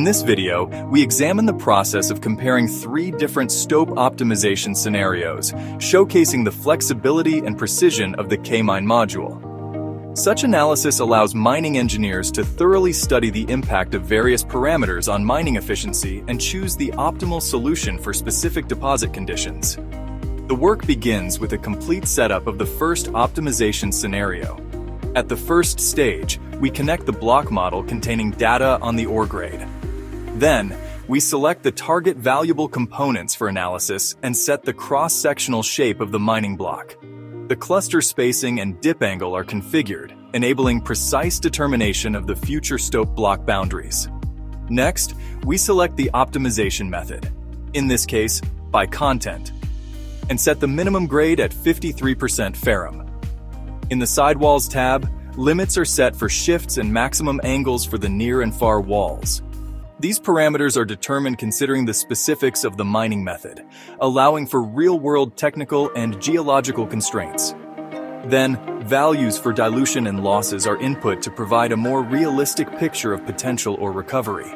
this video, we examine the process of comparing 3 different stope optimization scenarios, showcasing the flexibility and precision of the K-mine module. Such analysis allows mining engineers to thoroughly study the impact of various parameters on mining efficiency and choose the optimal solution for specific deposit conditions. The work begins with a complete setup of the first optimization scenario. At the first stage, we connect the block model containing data on the ore grade. Then, we select the target valuable components for analysis and set the cross-sectional shape of the mining block. The cluster spacing and dip angle are configured, enabling precise determination of the future stope block boundaries. Next, we select the optimization method, in this case, by content, and set the minimum grade at 53% ferrum. In the Sidewalls tab, limits are set for shifts and maximum angles for the near and far walls. These parameters are determined considering the specifics of the mining method, allowing for real-world technical and geological constraints. Then, values for dilution and losses are input to provide a more realistic picture of potential or recovery.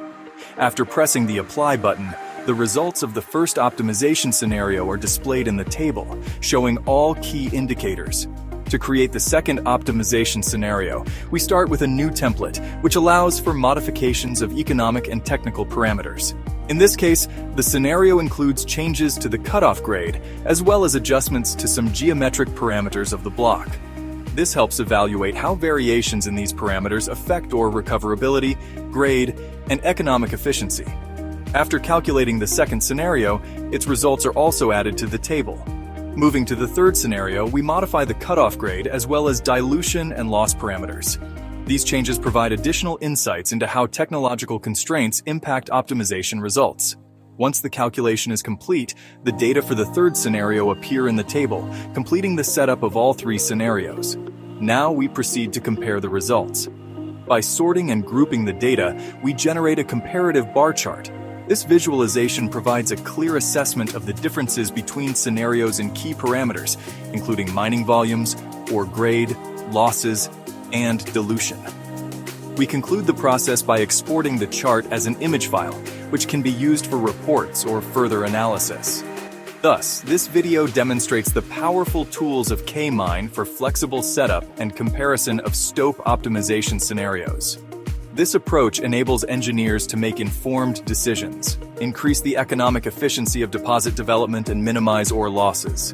After pressing the Apply button, the results of the first optimization scenario are displayed in the table, showing all key indicators. To create the second optimization scenario, we start with a new template, which allows for modifications of economic and technical parameters. In this case, the scenario includes changes to the cutoff grade, as well as adjustments to some geometric parameters of the block. This helps evaluate how variations in these parameters affect ore recoverability, grade, and economic efficiency. After calculating the second scenario, its results are also added to the table. Moving to the third scenario, we modify the cutoff grade as well as dilution and loss parameters. These changes provide additional insights into how technological constraints impact optimization results. Once the calculation is complete, the data for the third scenario appear in the table, completing the setup of all 3 scenarios. Now we proceed to compare the results. By sorting and grouping the data, we generate a comparative bar chart. This visualization provides a clear assessment of the differences between scenarios and key parameters, including mining volumes, ore grade, losses, and dilution. We conclude the process by exporting the chart as an image file, which can be used for reports or further analysis. Thus, this video demonstrates the powerful tools of K-mine for flexible setup and comparison of stope optimization scenarios. This approach enables engineers to make informed decisions, increase the economic efficiency of deposit development, and minimize ore losses.